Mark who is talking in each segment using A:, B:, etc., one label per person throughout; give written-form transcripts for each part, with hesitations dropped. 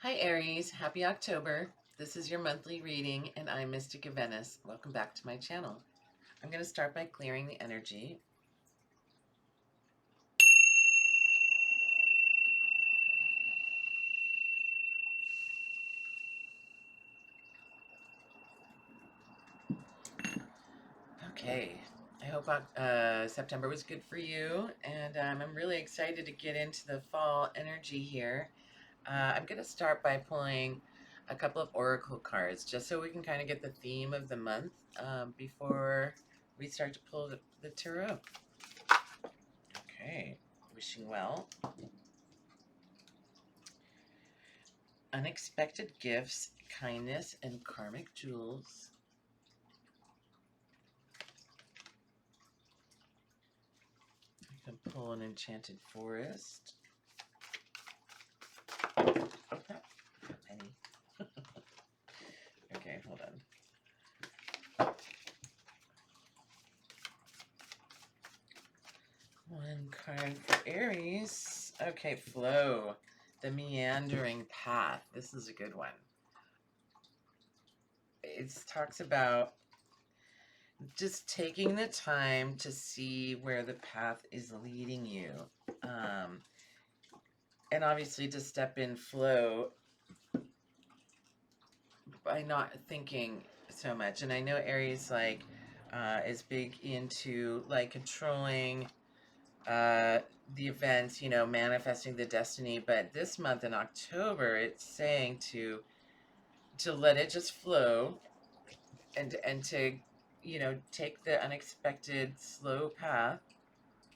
A: Hi Aries, happy October. This is your monthly reading and I'm Mystic of Venice. Welcome back to my channel. I'm going to start by clearing the energy. Okay, I hope September was good for you, and I'm really excited to get into the fall energy here. I'm going to start by pulling a couple of oracle cards just so we can kind of get the theme of the month before we start to pull the tarot. Okay, wishing well. Unexpected gifts, kindness, and karmic jewels. I can pull an enchanted forest. Oh, penny. Okay, hold on. One card for Aries. Okay, flow. The meandering path. This is a good one. It talks about just taking the time to see where the path is leading you. And obviously to step in flow by not thinking so much. And I know Aries is big into like controlling the events, manifesting the destiny. But this month in October, it's saying to let it just flow and to take the unexpected slow path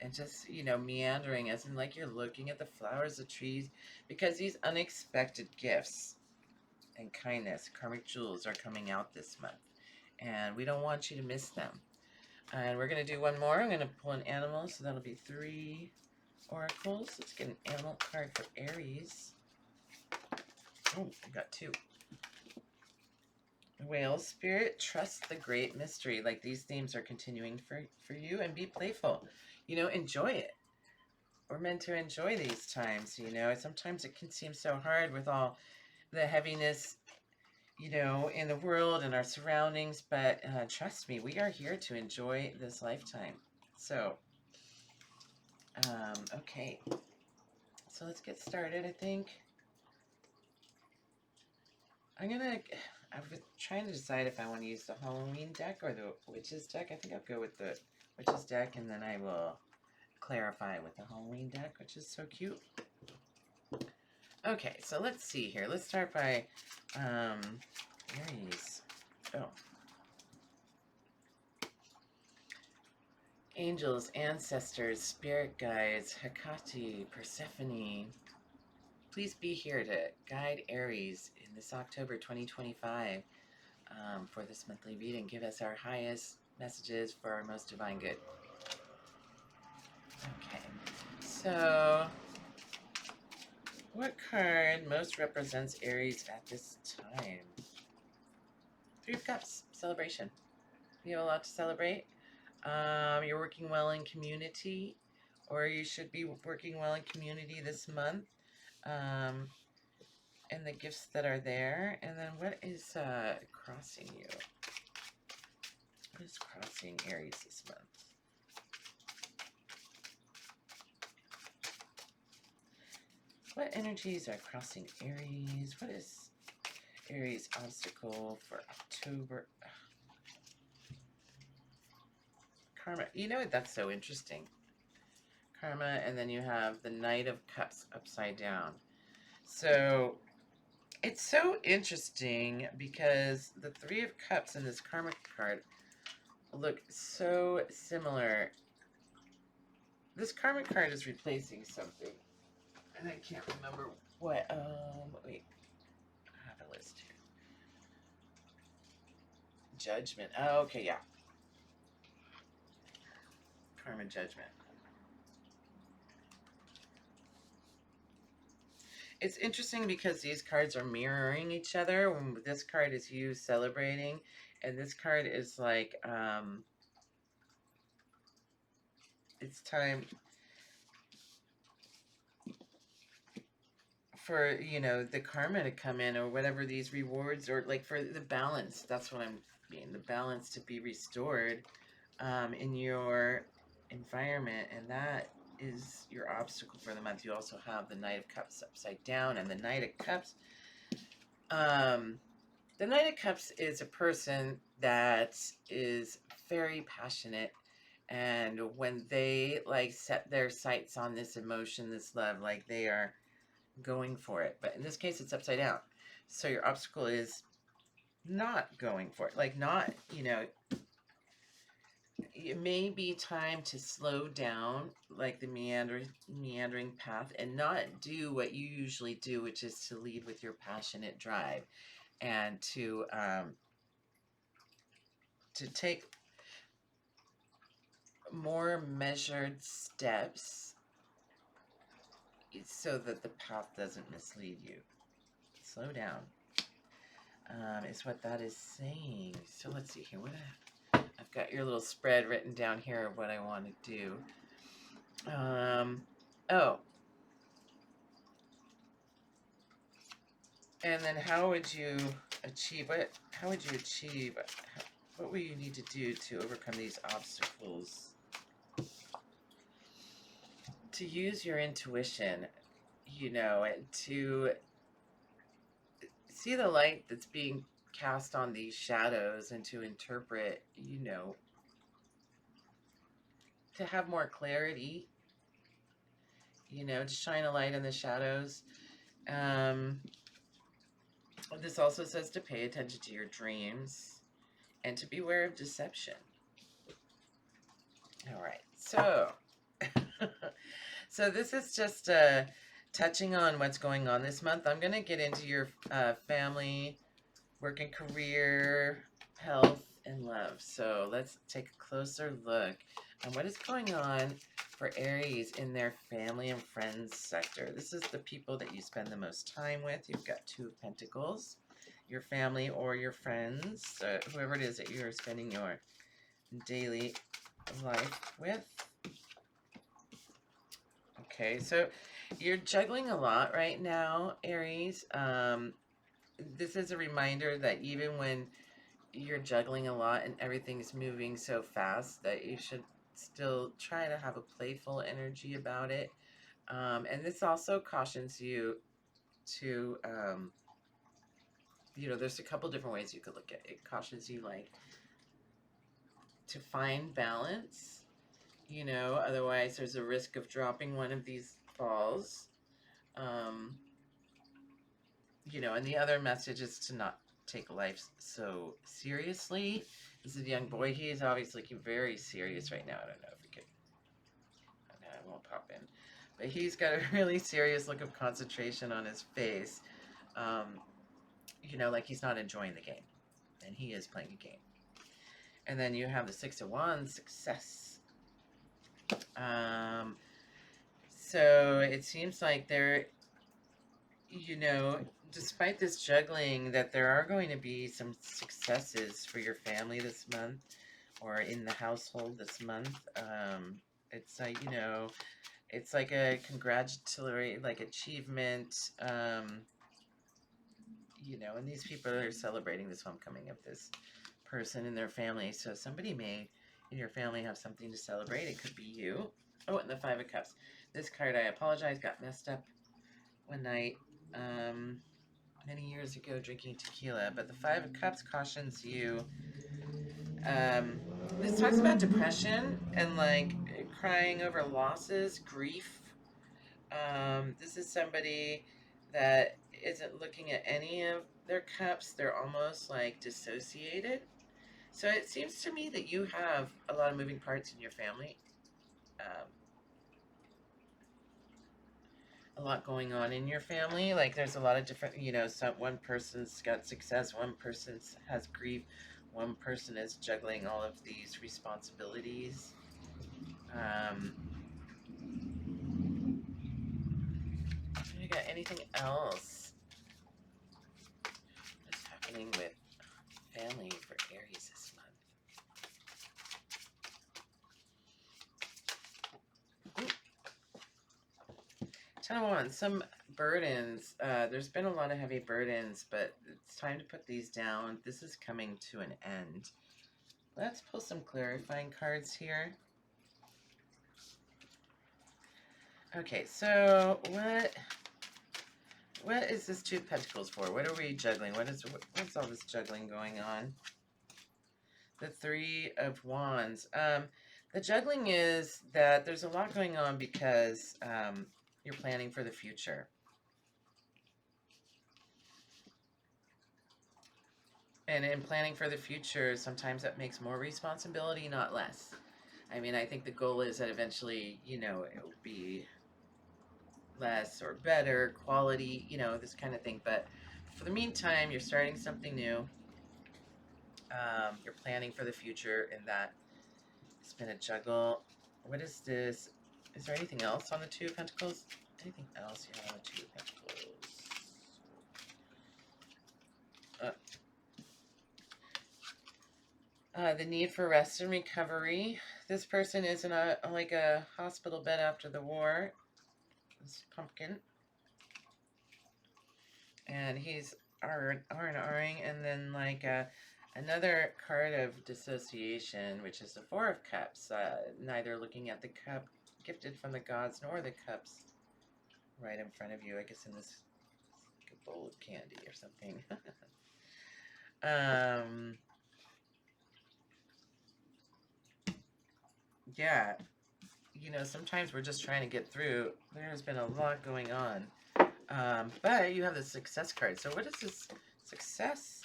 A: and just meandering as in like you're looking at the flowers, the trees, because these unexpected gifts and kindness, karmic jewels, are coming out this month. And we don't want you to miss them. And we're going to do one more. I'm going to pull an animal, so that'll be 3 oracles. Let's get an animal card for Aries. Oh, I got 2. Whale spirit, trust the great mystery. Like these themes are continuing for you, and be playful. Enjoy it. We're meant to enjoy these times, Sometimes it can seem so hard with all the heaviness in the world and our surroundings, but trust me, we are here to enjoy this lifetime. So, okay. So let's get started, I think. I was trying to decide if I want to use the Halloween deck or the Witches deck. I think I'll go with the Witches deck, and then I will clarify with the Halloween deck, which is so cute. Okay, so let's see here. Let's start by Aries. Oh. Angels, ancestors, spirit guides, Hecate, Persephone, please be here to guide Aries in this October 2025 for this monthly reading. Give us our highest messages for our most divine good. Okay, so what card most represents Aries at this time? 3 of Cups, celebration. You have a lot to celebrate. You're working well in community, or you should be working well in community this month. And the gifts that are there. And then what is crossing you? What is crossing Aries this month? What energies are crossing Aries? What is Aries obstacle for October? Karma. You know what? That's so interesting. Karma, and then you have the Knight of Cups upside down. So it's so interesting because the 3 of Cups in this karmic card look so similar. This karmic card is replacing something, and I can't remember what. Wait, I have a list here. Judgment. Oh, okay, yeah. Karma Judgment. It's interesting because these cards are mirroring each other. When this card is you celebrating, and this card is like, it's time for, you know, the karma to come in, or whatever these rewards, or like for the balance. That's what I'm mean, the balance to be restored in your environment, and that is your obstacle for the month. You also have the Knight of Cups upside down, and the Knight of Cups. The Knight of Cups is a person that is very passionate, and when they like set their sights on this emotion, this love, like they are going for it. But in this case, it's upside down. So your obstacle is not going for it. Like, not, you know, it may be time to slow down, like the meandering path, and not do what you usually do, which is to lead with your passionate drive, and to take more measured steps so that the path doesn't mislead you. Slow down is what that is saying. So let's see here. I've got your little spread written down here of what I want to do. Oh. And then how would you achieve it? How would you achieve, what will you need to do to overcome these obstacles? To use your intuition, you know, and to see the light that's being cast on these shadows, and to interpret, you know, to have more clarity, you know, to shine a light in the shadows. This also says to pay attention to your dreams and to beware of deception. All right, so so this is just touching on what's going on this month. I'm going to get into your family, work and career, health, and love. So let's take a closer look at what is going on for Aries in their family and friends sector. This is the people that you spend the most time with. You've got Two of Pentacles, your family or your friends, whoever it is that you're spending your daily life with. Okay, so you're juggling a lot right now, Aries. This is a reminder that even when you're juggling a lot and everything's moving so fast, that you should still try to have a playful energy about it. And this also cautions you to, you know, there's a couple different ways you could look at it. It cautions you, like, to find balance, you know, otherwise there's a risk of dropping one of these balls. You know, and the other message is to not take life so seriously. This is a young boy. He is obviously looking very serious right now. I don't know if we could, no, it won't pop in. But he's got a really serious look of concentration on his face. You know, like he's not enjoying the game. And he is playing a game. And then you have the Six of Wands, success. So it seems like there, you know, despite this juggling, that there are going to be some successes for your family this month, or in the household this month. It's like, you know, it's like a congratulatory, like, achievement, you know, and these people are celebrating this homecoming of this person in their family. So somebody may in your family have something to celebrate. It could be you. Oh, and the Five of Cups. This card, I apologize, got messed up one night. Many years ago, drinking tequila. But the Five of Cups cautions you. This talks about depression and, like, crying over losses, grief. This is somebody that isn't looking at any of their cups. They're almost like dissociated. So it seems to me that you have a lot of moving parts in your family. A lot going on in your family. Like, there's a lot of different, you know, one person's got success, one person has grief, one person is juggling all of these responsibilities. You got anything else? What's happening with family for Aries this month? Ooh. 10 of Wands. Some burdens. There's been a lot of heavy burdens, but it's time to put these down. This is coming to an end. Let's pull some clarifying cards here. Okay, so what is this Two of Pentacles for? What are we juggling? What's all this juggling going on? The Three of Wands. The juggling is that there's a lot going on because you're planning for the future. And in planning for the future, sometimes that makes more responsibility, not less. I mean, I think the goal is that eventually, you know, it will be less or better quality, you know, this kind of thing. But for the meantime, you're starting something new. You're planning for the future, and that it's been a juggle. What is this? Is there anything else on the Two of Pentacles? Anything else here on the Two of Pentacles? The need for rest and recovery. This person is in a hospital bed after the war. This pumpkin. And he's R&Ring, and then another card of dissociation, which is the Four of Cups. Neither looking at the cup gifted from the gods nor the cups right in front of you. I guess in this like a bowl of candy or something. Yeah, you know, sometimes we're just trying to get through. There's been a lot going on. But you have the Success card. So what is this success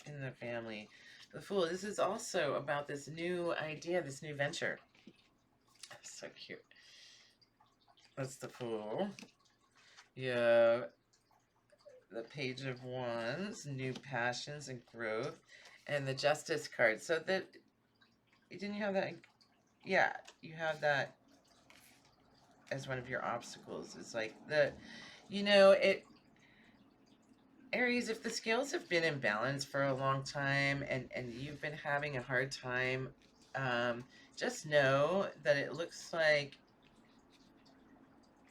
A: in the family? The Fool. This is also about this new idea, this new venture. So cute. That's the Fool. Yeah. The Page of Wands, new passions and growth, and the Justice card. So that, didn't you have that? Yeah, you have that as one of your obstacles. It's like you know, Aries, if the scales have been in balance for a long time and you've been having a hard time, just know that it looks like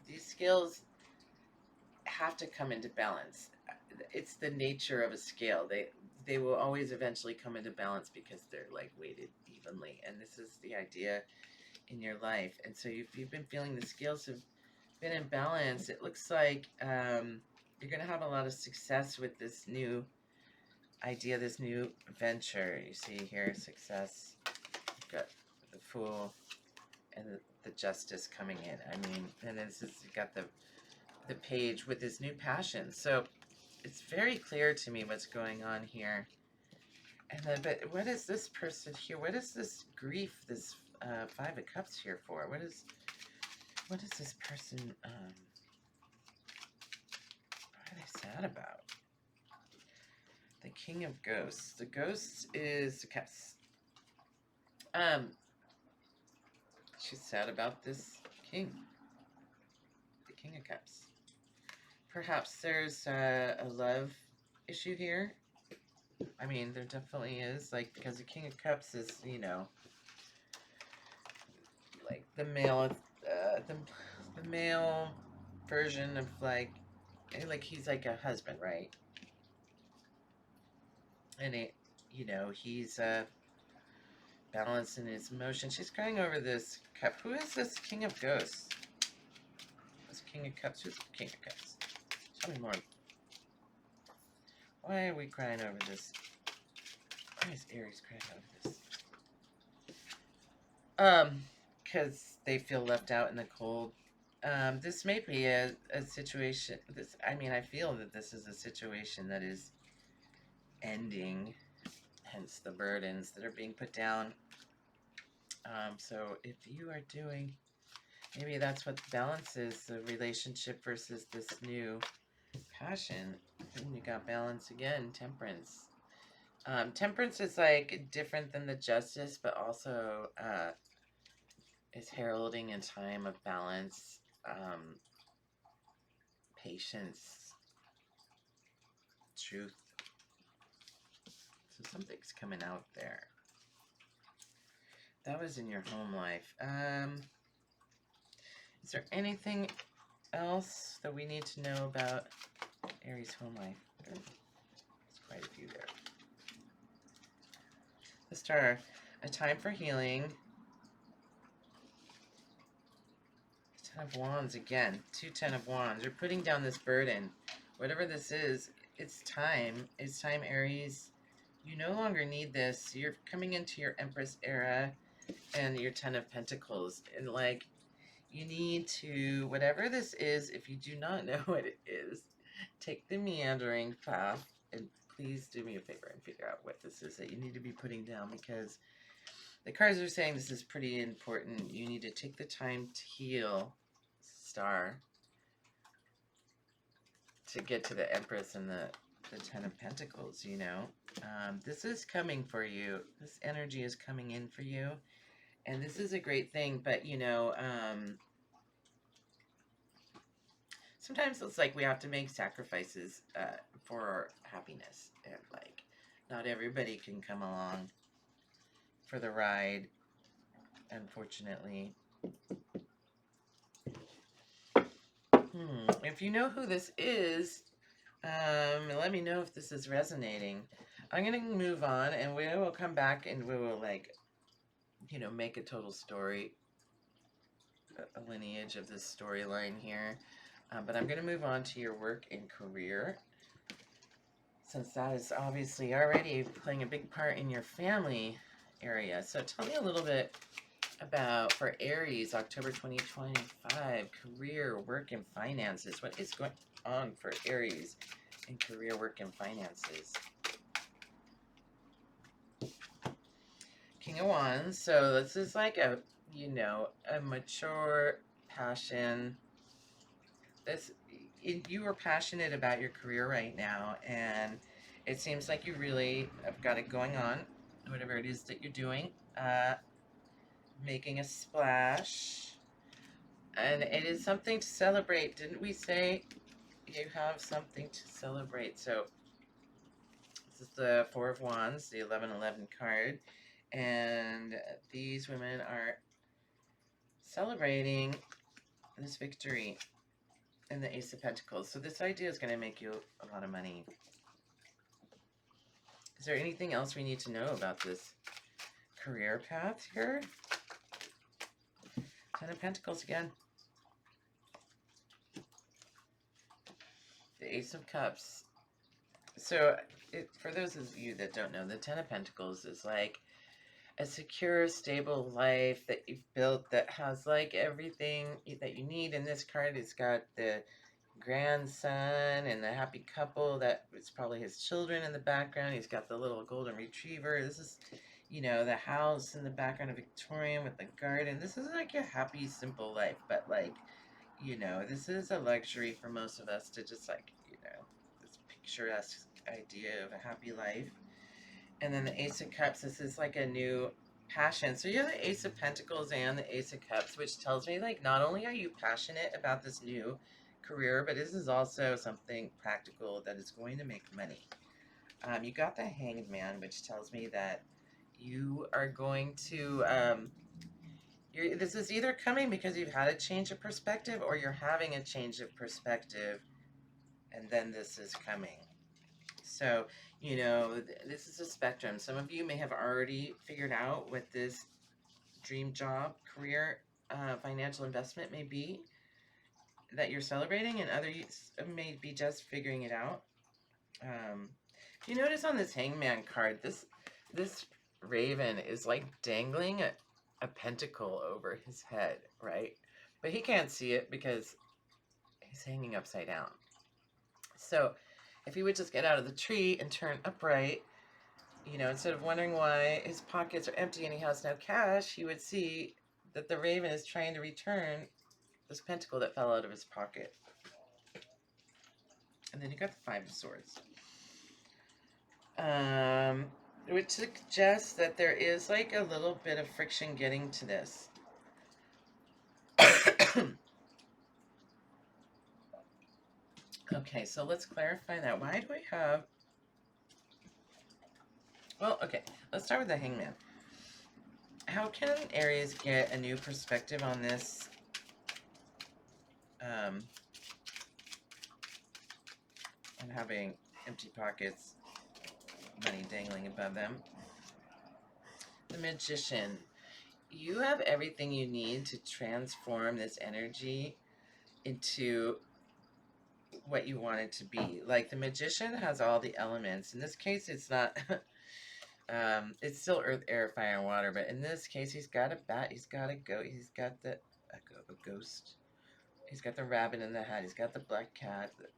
A: these scales have to come into balance. It's the nature of a scale. They will always eventually come into balance because they're like weighted evenly. And this is the idea in your life. And so if you've been feeling the scales have been in balance, it looks like you're going to have a lot of success with this new idea, this new venture. You see here, success. You've got the Fool and the Justice coming in. I mean, and then you've got the Page with this new passion. So it's very clear to me what's going on here. And then, but what is this person here? What is this grief, this Five of Cups here for? What is this person, what are they sad about? The King of Ghosts. The Ghost is the Cups. She's sad about this King. The King of Cups. Perhaps there's a love issue here. I mean, there definitely is, like, because the King of Cups is, you know, like the male, the male version of like he's like a husband, right? And it, you know, he's balancing his emotion. She's crying over this cup. Who is this King of Ghosts? This King of Cups. Who's the King of Cups? Tell me more. Why are we crying over this? Why is Aries crying over this? Because they feel left out in the cold. This may be a situation. I mean, I feel that this is a situation that is ending, hence the burdens that are being put down. So if you are doing, maybe that's what the balance is, the relationship versus this new passion. And you got balance again, Temperance. Temperance is like different than the Justice, but also is heralding a time of balance, patience, truth. So something's coming out there. That was in your home life. Is there anything else that we need to know about Aries home life? There's quite a few there. The Star, a time for healing. Ten of Wands again. 2 Ten of Wands. You're putting down this burden. Whatever this is, it's time. It's time, Aries. You no longer need this. You're coming into your Empress era and your 10 of Pentacles. And like, you need to, whatever this is, if you do not know what it is, take the meandering path and please do me a favor and figure out what this is that you need to be putting down, because the cards are saying this is pretty important. You need to take the time to heal, Star, to get to the Empress and the 10 of Pentacles, you know. This is coming for you. This energy is coming in for you. And this is a great thing, but, you know, sometimes it's like we have to make sacrifices for our happiness. And, like, not everybody can come along for the ride, unfortunately. If you know who this is, let me know if this is resonating. I'm going to move on, and we will come back and we will, like, you know, make a total story, a lineage of this storyline here. But I'm going to move on to your work and career, since that is obviously already playing a big part in your family area. So tell me a little bit about, for Aries, October 2025, career, work, and finances. What is going on for Aries in career, work, and finances? King of Wands. So this is like a, you know, a mature passion. You are passionate about your career right now, and it seems like you really have got it going on, whatever it is that you're doing, making a splash, and it is something to celebrate. Didn't we say you have something to celebrate? So this is the Four of Wands, the 1111 card, and these women are celebrating this victory in the Ace of Pentacles. So this idea is going to make you a lot of money. Is there anything else we need to know about this career path here? 10 of Pentacles again. The Ace of Cups. So for those of you that don't know, the 10 of Pentacles is like a secure, stable life that you've built that has like everything that you need. In this card, it's got the grandson and the happy couple that was probably his children in the background. He's got the little golden retriever. This is, you know, the house in the background of Victorian with the garden. This is like a happy, simple life, but like, you know, this is a luxury for most of us to just like, you know, this picturesque idea of a happy life. And then the Ace of Cups, this is like a new passion. So you have the Ace of Pentacles and the Ace of Cups, which tells me like not only are you passionate about this new career, but this is also something practical that is going to make money. You got the Hanged Man, which tells me that you are going to, this is either coming because you've had a change of perspective or you're having a change of perspective, and then this is coming. So, you know, this is a spectrum. Some of you may have already figured out what this dream job, career, financial investment may be that you're celebrating, and others may be just figuring it out. If you notice on this Hangman card, this raven is like dangling a pentacle over his head, right? But he can't see it because he's hanging upside down. So if he would just get out of the tree and turn upright, you know, instead of wondering why his pockets are empty and he has no cash, he would see that the raven is trying to return this pentacle that fell out of his pocket. And then you got the Five of Swords. Which suggests that there is like a little bit of friction getting to this. Okay, so let's clarify that. Why do I have... Well, okay, let's start with the Hangman. How can Aries get a new perspective on this having empty pockets, money dangling above them. The Magician. You have everything you need to transform this energy into what you want it to be. Like the Magician has all the elements. In this case, it's not. It's still earth, air, fire, and water. But in this case, he's got a bat. He's got a goat. He's got a ghost. He's got the rabbit in the hat. He's got the black cat. The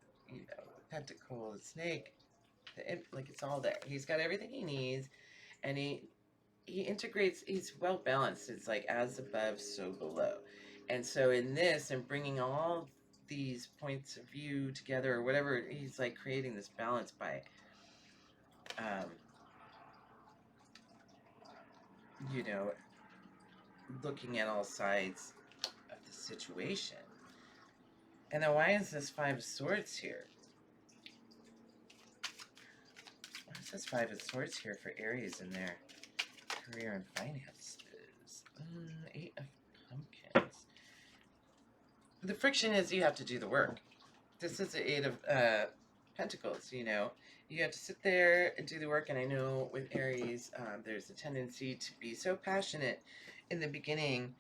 A: pentacle, the snake. Like it's all there. He's got everything he needs, and he integrates. He's well balanced. It's like as above, so below. And so in this, and bringing all these points of view together, or whatever, he's like creating this balance by, you know, looking at all sides of the situation. And then why is this Five of Swords here? Why is this Five of Swords here for Aries in their career and finances? Eight of Pumpkins. The friction is you have to do the work. This is the Eight of Pentacles, you know. You have to sit there and do the work. And I know with Aries, there's a tendency to be so passionate in the beginning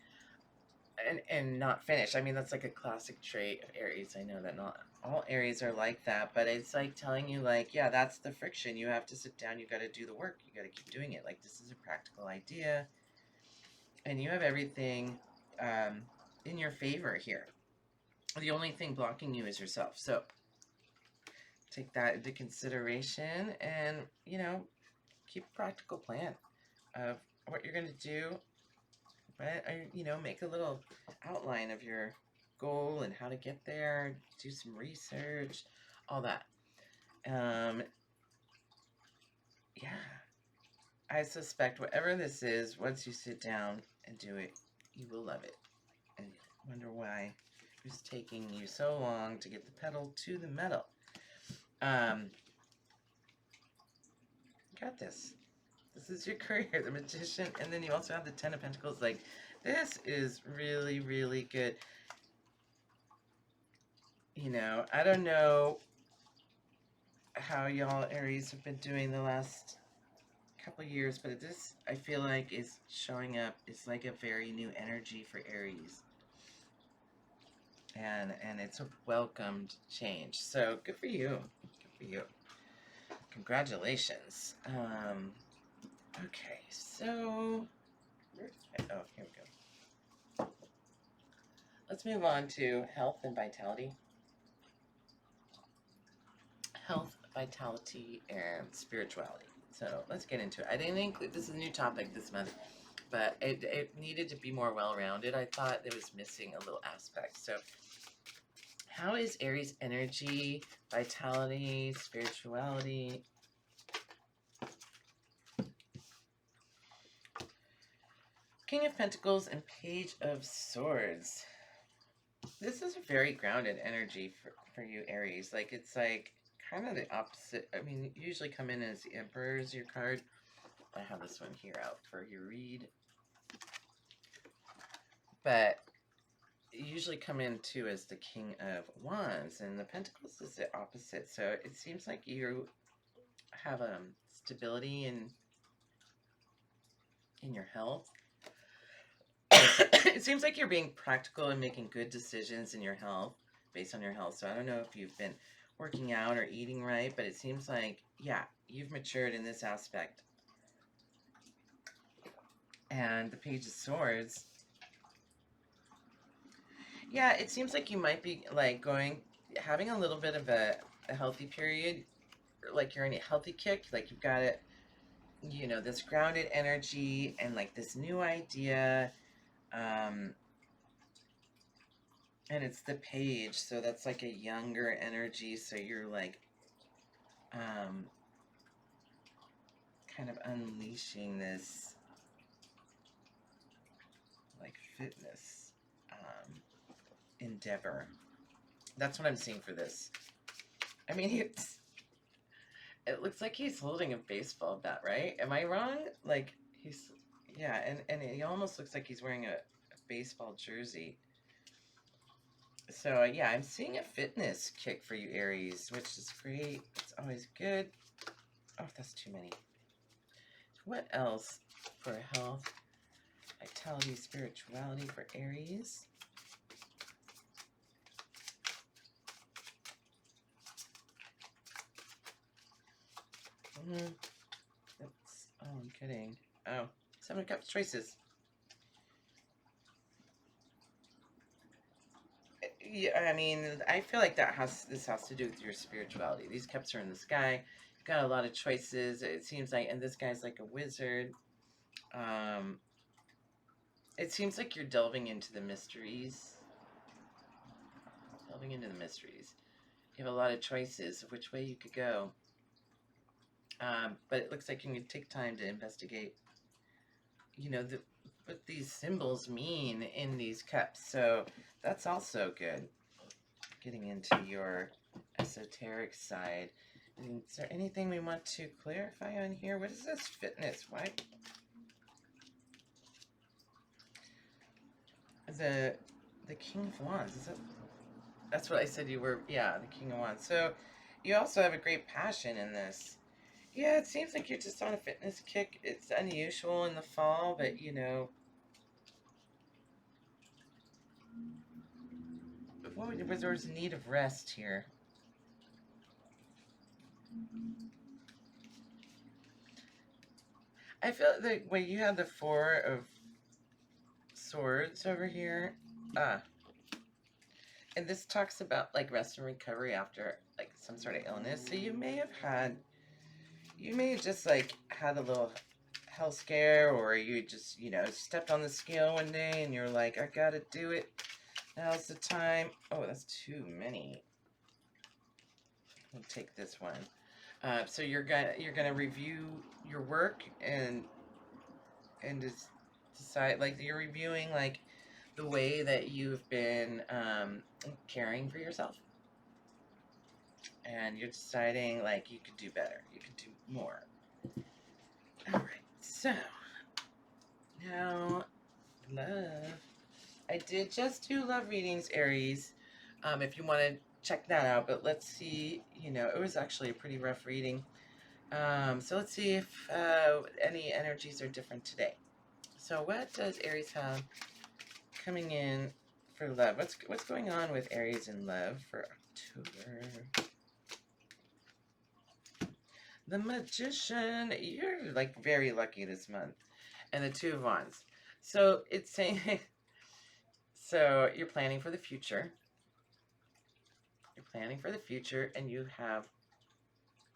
A: and not finish. I mean, that's like a classic trait of Aries. I know that not all Aries are like that, but it's like telling you, like, yeah, that's the friction. You have to sit down. You got to do the work. You got to keep doing it. Like, this is a practical idea. And you have everything in your favor here. The only thing blocking you is yourself. So take that into consideration and, you know, keep a practical plan of what you're going to do. But, you know, make a little outline of your goal and how to get there. Do some research, all that. Yeah. I suspect whatever this is, once you sit down and do it, you will love it. And wonder why it's taking you so long to get the pedal to the metal. Got this. This is your career, the Magician, and then you also have the Ten of Pentacles. Like, this is really, really good. You know, I don't know how y'all Aries have been doing the last couple years, but this, I feel like, is showing up. It's like a very new energy for Aries. And it's a welcomed change. So, good for you. Good for you. Congratulations. Okay, so... Oh, here we go. Let's move on to health and vitality. Health, vitality, and spirituality. So let's get into it. I didn't include, this is a new topic this month, but it needed to be more well-rounded. I thought it was missing a little aspect. So how is Aries energy, vitality, spirituality? King of Pentacles and Page of Swords. This is a very grounded energy for you, Aries. Like, it's like kind of the opposite. I mean, you usually come in as the Emperor is your card. I have this one here out for your read. But you usually come in too as the King of Wands, and the Pentacles is the opposite. So it seems like you have stability in your health. It seems like you're being practical and making good decisions in your health, based on your health. So I don't know if you've been working out or eating right, but it seems like, yeah, you've matured in this aspect. And the Page of Swords, yeah, it seems like you might be like having a little bit of a healthy period, like you're in a healthy kick, like you've got it, you know, this grounded energy and like this new idea. And it's the Page, so that's like a younger energy, so you're like kind of unleashing this like fitness endeavor. That's what I'm seeing for this. I mean, it looks like he's holding a baseball bat, right? Am I wrong? Like, yeah, and he almost looks like he's wearing a baseball jersey. So, yeah, I'm seeing a fitness kick for you, Aries, which is great. It's always good. Oh, that's too many. What else for health, vitality, spirituality for Aries? That's, oh, I'm kidding. Oh, 7 of Cups choices. Yeah, I mean, I feel like this has to do with your spirituality. These cups are in the sky. You've got a lot of choices. It seems like, and this guy's like a wizard. Um, it seems like you're delving into the mysteries. Delving into the mysteries. You have a lot of choices of which way you could go. But it looks like you can take time to investigate, what these symbols mean in these cups. So that's also good. Getting into your esoteric side. Is there anything we want to clarify on here? What is this fitness? Why? The King of Wands. Is that? That's what I said you were. Yeah, the King of Wands. So you also have a great passion in this. Yeah, it seems like you're just on a fitness kick. It's unusual in the fall, but there's a need of rest here. I feel like when you have the Four of Swords over here, ah, and this talks about like rest and recovery after like some sort of illness. So you may have just like had a little health scare, or you just stepped on the scale one day and you're like, I gotta do it. Now's the time. Oh, that's too many. We'll take this one. So you're gonna review your work and just decide, like, you're reviewing like the way that you've been caring for yourself, and you're deciding like you could do better, you could do more. All right, so now love. I did just do love readings, Aries. If you want to check that out, but let's see. It was actually a pretty rough reading. So let's see if any energies are different today. So what does Aries have coming in for love? What's going on with Aries in love for October? The Magician. You're like very lucky this month. And the Two of Wands. So it's saying, so you're planning for the future. You're planning for the future, and you have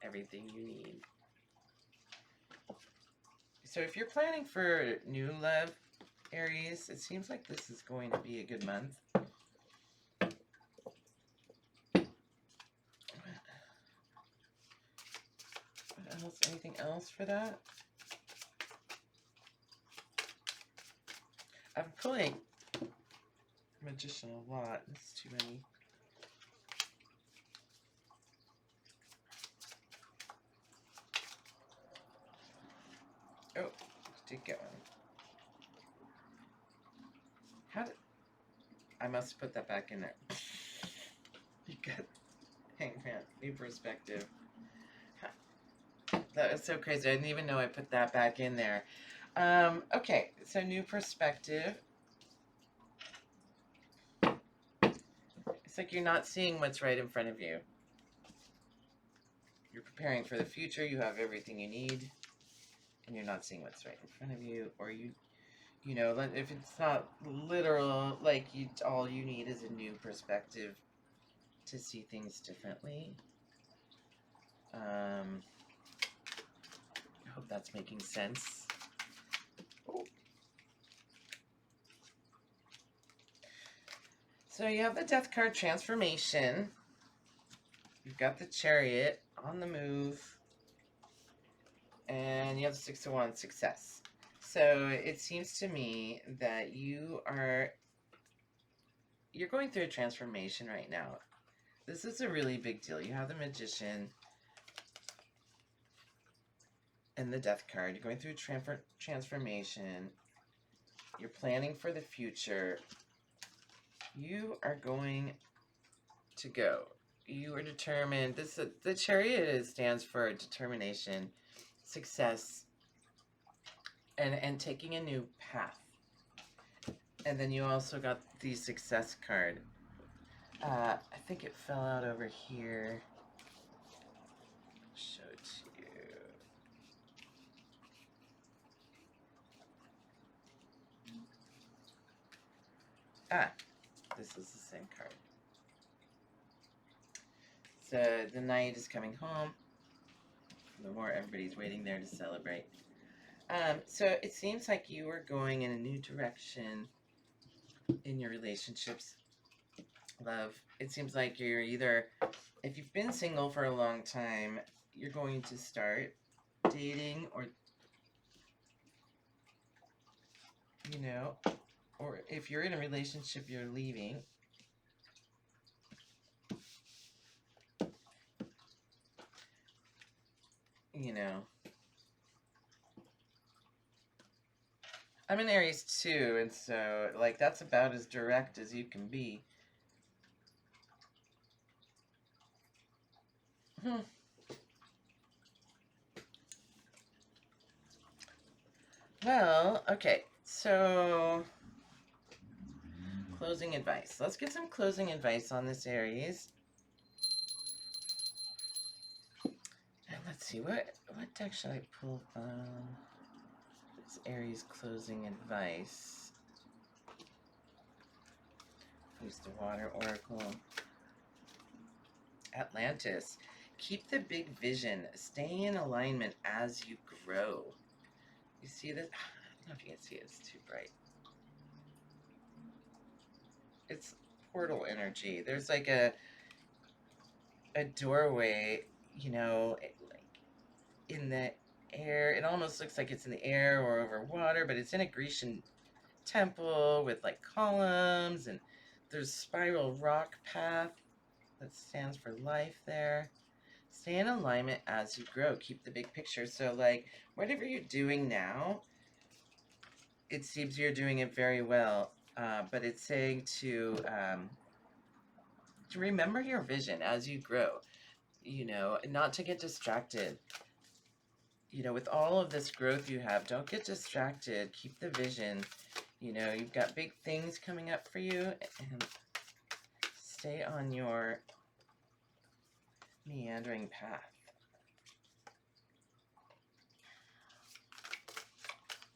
A: everything you need. So if you're planning for new love, Aries, it seems like this is going to be a good month. What else? Anything else for that? I'm pulling Magician a lot. It's too many. Oh, did get one. How did... I must put that back in there. You got... Hangman. New perspective. That was so crazy. I didn't even know I put that back in there. Okay, so new perspective. It's like you're not seeing what's right in front of you. You're preparing for the future. You have everything you need, and you're not seeing what's right in front of you. Or if it's not literal, like all you need is a new perspective to see things differently. I hope that's making sense. Oh. So you have the Death card, transformation. You've got the Chariot on the move. And you have the Six of Wands, success. So it seems to me that you're going through a transformation right now. This is a really big deal. You have the Magician and the Death card. You're going through a transformation. You're planning for the future. You are going to go. You are determined. The Chariot stands for determination, success, and taking a new path. And then you also got the success card. I think it fell out over here. Show it to you. Ah, this is the same card. So the knight is coming home. The more everybody's waiting there to celebrate. So it seems like you are going in a new direction in your relationships, love. It seems like you're either, if you've been single for a long time, you're going to start dating, or, you know, or if you're in a relationship, you're leaving. You know, I'm an Aries too, and so, like, that's about as direct as you can be. Well, okay, so closing advice. Let's get some closing advice on this Aries. And let's see, what deck should I pull from? This Aries closing advice. Use the Water Oracle. Atlantis. Keep the big vision. Stay in alignment as you grow. You see this? I don't know if you can see it. It's too bright. It's portal energy. There's like a doorway, you know, like in the air. It almost looks like it's in the air or over water, but it's in a Grecian temple with like columns, and there's spiral rock path that stands for life there. Stay in alignment as you grow. Keep the big picture. So, like, whatever you're doing now, it seems you're doing it very well. But it's saying to remember your vision as you grow. You know, not to get distracted. You know, with all of this growth you have, don't get distracted. Keep the vision. You know, you've got big things coming up for you, and stay on your meandering path.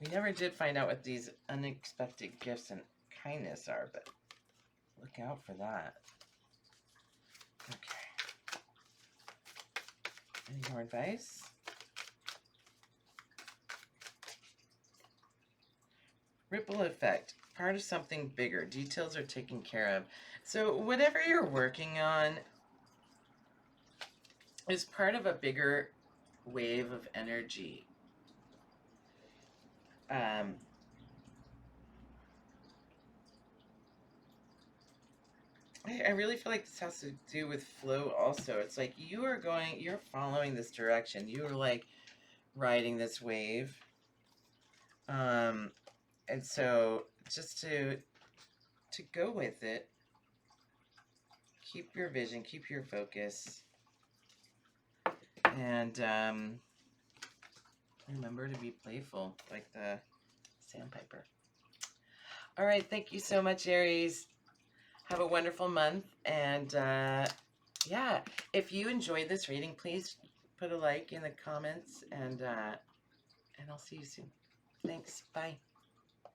A: We never did find out what these unexpected gifts and kindness are, but look out for that. Okay. Any more advice? Ripple effect. Part of something bigger. Details are taken care of. So whatever you're working on is part of a bigger wave of energy. I really feel like this has to do with flow also. It's like you're following this direction. You're like riding this wave. And so just to go with it, keep your vision, keep your focus, and remember to be playful, like the sandpiper. All right, thank you so much, Aries. Have a wonderful month, and yeah, if you enjoyed this reading, please put a like in the comments, and I'll see you soon. Thanks. Bye.